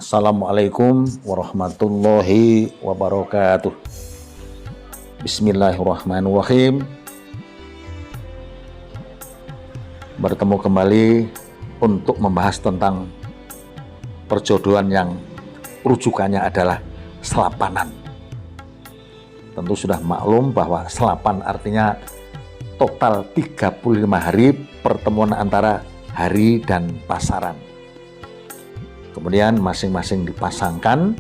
Assalamualaikum warahmatullahi wabarakatuh. Bismillahirrahmanirrahim. Bertemu kembali untuk membahas tentang perjodohan yang rujukannya adalah selapanan. Tentu sudah maklum bahwa selapan artinya total 35 hari pertemuan antara hari dan pasaran. Kemudian masing-masing dipasangkan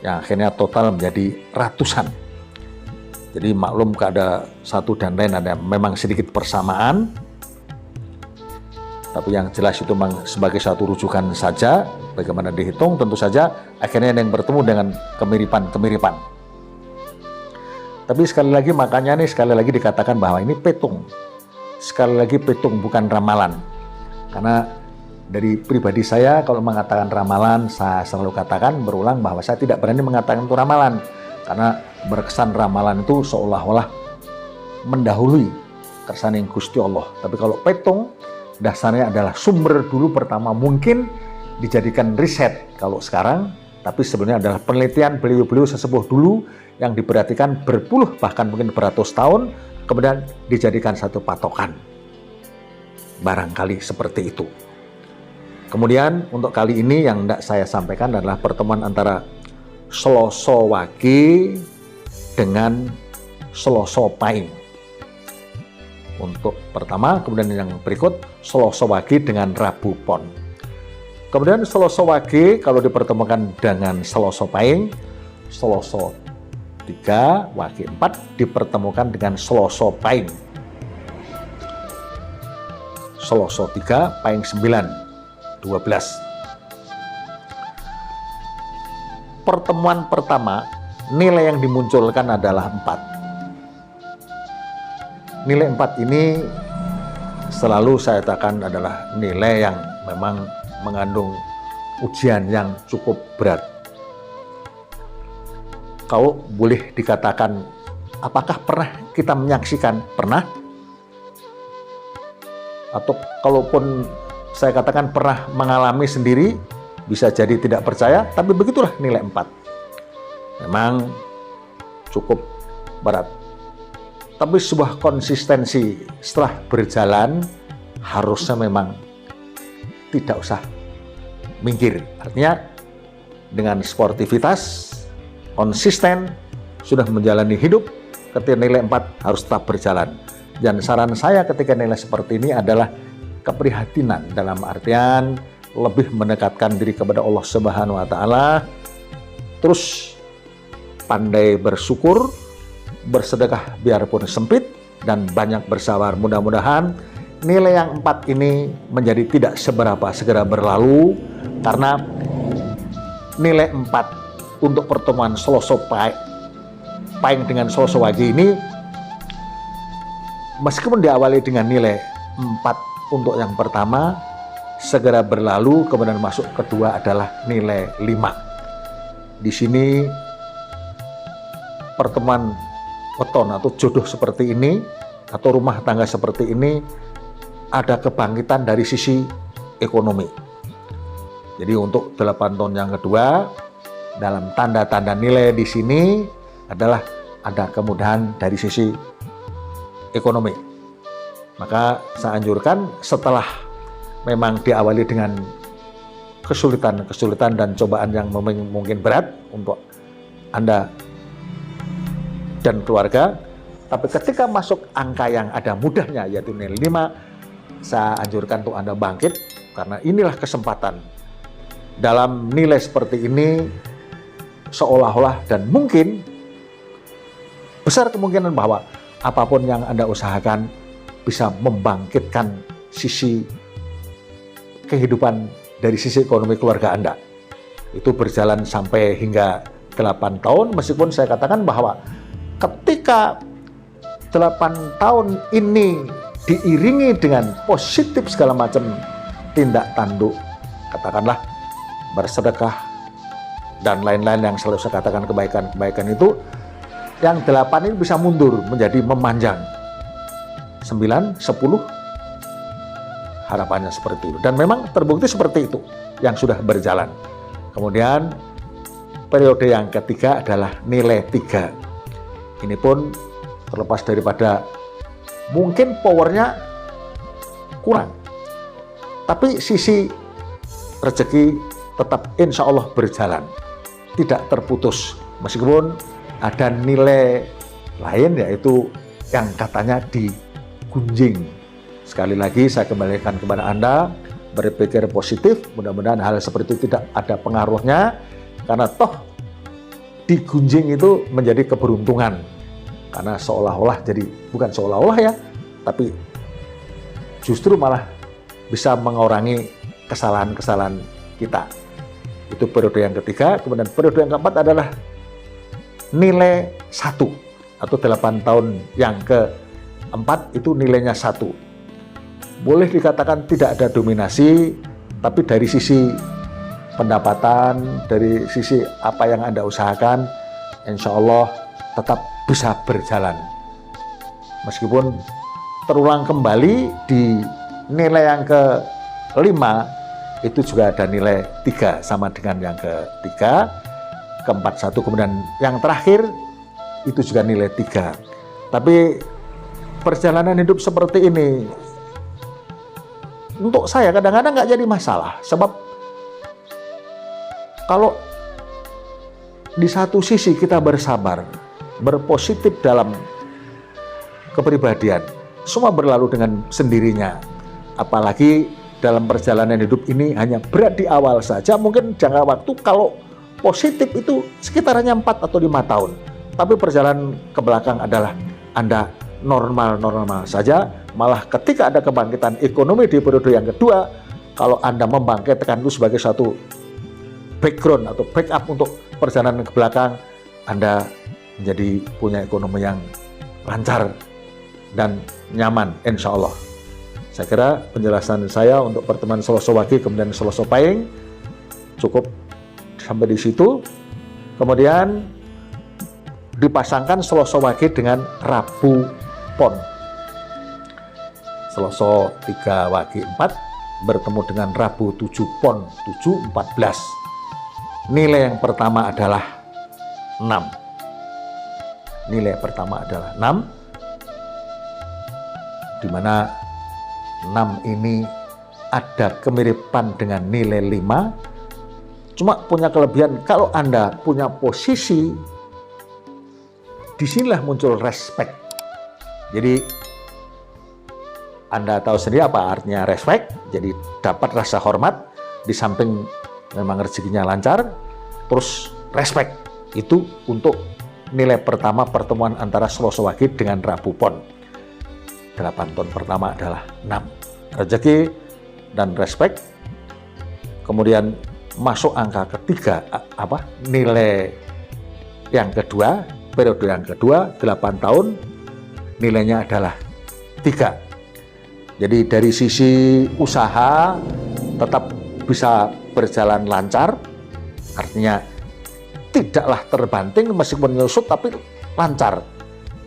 yang akhirnya total menjadi ratusan. Jadi maklum ada satu dan lain ada memang sedikit persamaan, tapi yang jelas itu memang sebagai satu rujukan saja. Bagaimana dihitung tentu saja akhirnya yang bertemu dengan kemiripan. Tapi sekali lagi makanya sekali lagi dikatakan bahwa ini petung. Sekali lagi petung bukan ramalan. Karena dari pribadi saya kalau mengatakan ramalan, saya selalu katakan berulang bahwa saya tidak berani mengatakan itu ramalan. Karena berkesan ramalan itu seolah-olah mendahului kersane Gusti Allah. Tapi kalau petung dasarnya adalah sumber dulu pertama mungkin dijadikan riset kalau sekarang, tapi sebenarnya adalah penelitian beliau-beliau sesepuh dulu yang diperhatikan berpuluh bahkan mungkin beratus tahun kemudian dijadikan satu patokan. Barangkali seperti itu. Kemudian untuk kali ini yang hendak saya sampaikan adalah pertemuan antara Selasa Wage dengan Selasa Pahing. Untuk pertama, kemudian yang berikut Selasa Wage dengan Rabu Pon. Kemudian Selasa Wage kalau dipertemukan dengan Selasa Pahing, Selasa 3, Wage 4 dipertemukan dengan Selasa Pahing. Selasa 3, Pahing 9. 12. Pertemuan pertama, nilai yang dimunculkan adalah 4. Nilai 4 ini selalu saya katakan adalah nilai yang memang mengandung ujian yang cukup berat. Kalau boleh dikatakan, apakah pernah kita menyaksikan? Pernah? Atau kalaupun saya katakan pernah mengalami sendiri, bisa jadi tidak percaya, tapi begitulah nilai 4. Memang cukup berat. Tapi sebuah konsistensi setelah berjalan, harusnya memang tidak usah minggir. Artinya dengan sportivitas, konsisten, sudah menjalani hidup, ketika nilai 4 harus tetap berjalan. Dan saran saya ketika nilai seperti ini adalah keprihatinan dalam artian lebih mendekatkan diri kepada Allah Subhanahu wa taala, terus pandai bersyukur, bersedekah biarpun sempit dan banyak bersabar. Mudah-mudahan nilai yang 4 ini menjadi tidak seberapa segera berlalu, karena nilai 4 untuk pertemuan Selasa Pahing dengan Selasa Wage ini meskipun diawali dengan nilai 4 untuk yang pertama segera berlalu, kemudian masuk kedua adalah nilai 5. Di sini pertemuan weton atau jodoh seperti ini atau rumah tangga seperti ini ada kebangkitan dari sisi ekonomi. Jadi untuk 8 tahun yang kedua dalam tanda-tanda nilai di sini adalah ada kemudahan dari sisi ekonomi. Maka saya anjurkan setelah memang diawali dengan kesulitan dan cobaan yang mungkin berat untuk Anda dan keluarga, tapi ketika masuk angka yang ada mudahnya yaitu nilai 5, saya anjurkan untuk Anda bangkit, karena inilah kesempatan. Dalam nilai seperti ini seolah-olah dan mungkin besar kemungkinan bahwa apapun yang Anda usahakan bisa membangkitkan sisi kehidupan dari sisi ekonomi keluarga Anda. Itu berjalan sampai hingga 8 tahun, meskipun saya katakan bahwa ketika 8 tahun ini diiringi dengan positif segala macam tindak tanduk, katakanlah bersedekah dan lain-lain yang selalu saya katakan kebaikan-kebaikan itu, yang 8 ini bisa mundur menjadi memanjang. 9, 10 harapannya seperti itu. Dan memang terbukti seperti itu yang sudah berjalan. Kemudian periode yang ketiga adalah nilai 3. Ini pun terlepas daripada mungkin powernya kurang, tapi sisi rezeki tetap insya Allah berjalan, tidak terputus. Meskipun ada nilai lain yaitu yang katanya digunjing. Sekali lagi saya kembalikan kepada Anda, berpikir positif, mudah-mudahan hal seperti itu tidak ada pengaruhnya, karena toh digunjing itu menjadi keberuntungan, karena seolah-olah, jadi bukan seolah-olah ya, tapi justru malah bisa mengurangi kesalahan-kesalahan kita. Itu periode yang ketiga. Kemudian periode yang keempat adalah nilai 1 atau 8 tahun yang keempat itu nilainya 1. Boleh dikatakan tidak ada dominasi, tapi dari sisi pendapatan, dari sisi apa yang Anda usahakan, insya Allah tetap bisa berjalan. Meskipun terulang kembali di nilai yang kelima, itu juga ada nilai 3 sama dengan yang ketiga, keempat 1, kemudian yang terakhir itu juga nilai 3. Tapi perjalanan hidup seperti ini untuk saya kadang-kadang nggak jadi masalah, sebab kalau di satu sisi kita bersabar, berpositif dalam kepribadian, semua berlalu dengan sendirinya. Apalagi dalam perjalanan hidup ini hanya berat di awal saja, mungkin jangka waktu kalau positif itu sekitar hanya 4 atau 5 tahun. Tapi perjalanan ke belakang adalah Anda normal-normal saja. Malah ketika ada kebangkitan ekonomi di periode yang kedua, kalau Anda membangkitkan itu sebagai satu background atau backup untuk perjalanan ke belakang, Anda menjadi punya ekonomi yang lancar dan nyaman, insya Allah. Saya kira penjelasan saya untuk pertemuan Selasa Wage kemudian Selasa Pahing cukup sampai di situ. Kemudian dipasangkan Selasa Wage dengan Rabu Pon. Selasa 3 Wage 4 bertemu dengan Rabu 7 Pon 7 14. Nilai yang pertama adalah 6. Nilai pertama adalah 6, di mana 6 ini ada kemiripan dengan nilai 5. Cuma punya kelebihan, kalau Anda punya posisi, disinilah muncul respect. Jadi Anda tahu sendiri apa artinya respect, jadi dapat rasa hormat, di samping memang rezekinya lancar, terus respect. Itu untuk nilai pertama pertemuan antara Selasa Wage dengan Rabu Pon. 8 tahun pertama adalah 6. Rezeki dan respect. Kemudian masuk angka ketiga, nilai yang kedua, periode yang kedua, 8 tahun, nilainya adalah 3. Jadi dari sisi usaha tetap bisa berjalan lancar, artinya tidaklah terbanting meskipun nyusut tapi lancar.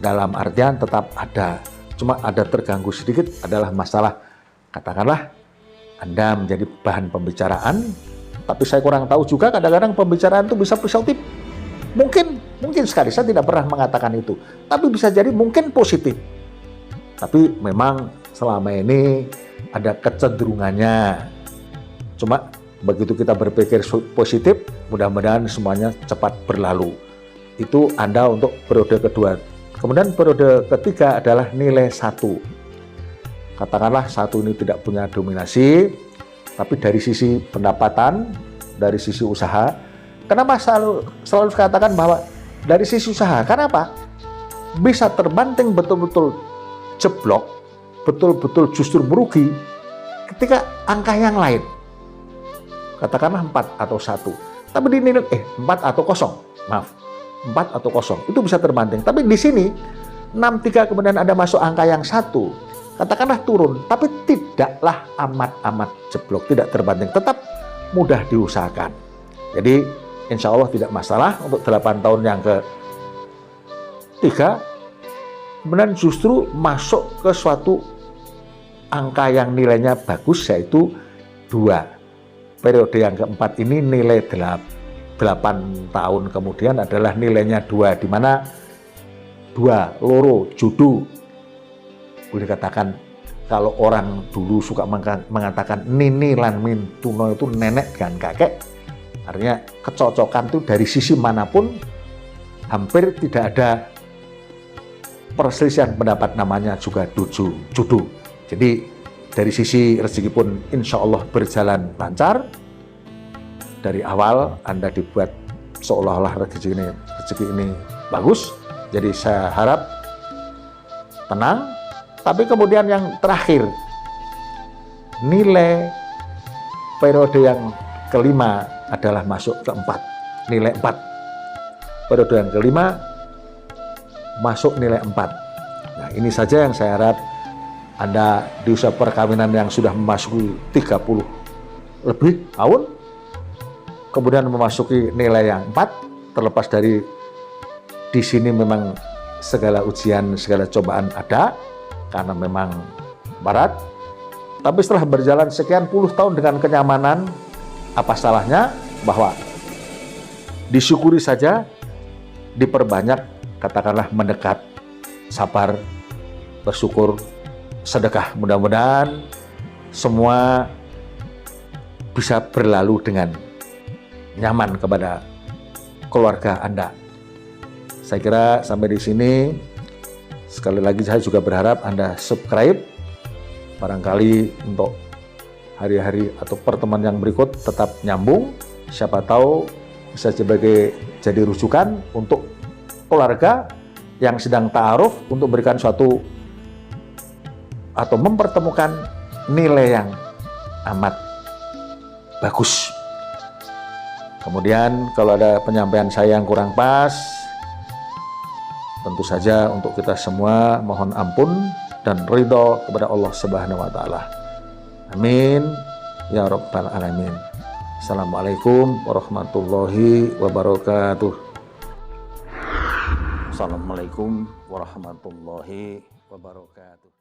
Dalam artian tetap ada, cuma ada terganggu sedikit adalah masalah, katakanlah Anda menjadi bahan pembicaraan, tapi saya kurang tahu juga kadang-kadang pembicaraan itu bisa positif. Mungkin sekali, saya tidak pernah mengatakan itu, tapi bisa jadi mungkin positif. Tapi memang selama ini ada kecenderungannya. Cuma begitu kita berpikir positif, mudah-mudahan semuanya cepat berlalu. Itu Anda untuk periode kedua. Kemudian periode ketiga adalah nilai 1. Katakanlah 1 ini tidak punya dominasi, tapi dari sisi pendapatan, dari sisi usaha. Kenapa selalu katakan bahwa dari sisi usaha? Kenapa? Bisa terbanting betul-betul jeblok, betul-betul justru merugi ketika angka yang lain, katakanlah 4 atau 1, tapi dinilai 4 atau 0, 4 atau 0 itu bisa terbanting. Tapi di sini 6-3 kemudian ada masuk angka yang 1, katakanlah turun, tapi tidaklah amat jeblok, tidak terbanting, tetap mudah diusahakan. Jadi insya Allah tidak masalah untuk 8 tahun yang ke-3. Kemudian justru masuk ke suatu angka yang nilainya bagus, yaitu 2. periode yang keempat ini nilai 8 tahun kemudian adalah nilainya 2, di mana 2, loro, judu. Boleh katakan kalau orang dulu suka mengatakan nini lan mintuno itu nenek dan kakek, artinya kecocokan itu dari sisi manapun hampir tidak ada perselisihan pendapat, namanya juga judu. Jadi dari sisi rezeki pun insya Allah berjalan lancar. Dari awal Anda dibuat seolah-olah rezeki ini bagus. Jadi saya harap tenang. Tapi kemudian yang terakhir, nilai periode yang kelima adalah masuk ke 4. Nilai 4. Periode yang kelima masuk nilai 4. Nah, ini saja yang saya harap Anda di usia perkawinan yang sudah memasuki 30 lebih tahun, kemudian memasuki nilai yang 4, terlepas dari di sini memang segala ujian, segala cobaan ada, karena memang berat. Tapi setelah berjalan sekian puluh tahun dengan kenyamanan, apa salahnya bahwa disyukuri saja, diperbanyak, katakanlah mendekat, sabar, bersyukur, sedekah. Mudah-mudahan semua bisa berlalu dengan nyaman kepada keluarga Anda. Saya kira sampai di sini. Sekali lagi saya juga berharap Anda subscribe. Barangkali untuk hari-hari atau pertemuan yang berikut tetap nyambung. Siapa tahu bisa jadi rujukan untuk keluarga yang sedang ta'aruf untuk memberikan suatu atau mempertemukan nilai yang amat bagus. Kemudian kalau ada penyampaian saya yang kurang pas, tentu saja untuk kita semua mohon ampun dan ridho kepada Allah Subhanahu wa taala. Amin ya rabbal alamin. Assalamualaikum warahmatullahi wabarakatuh. Assalamualaikum warahmatullahi wabarakatuh.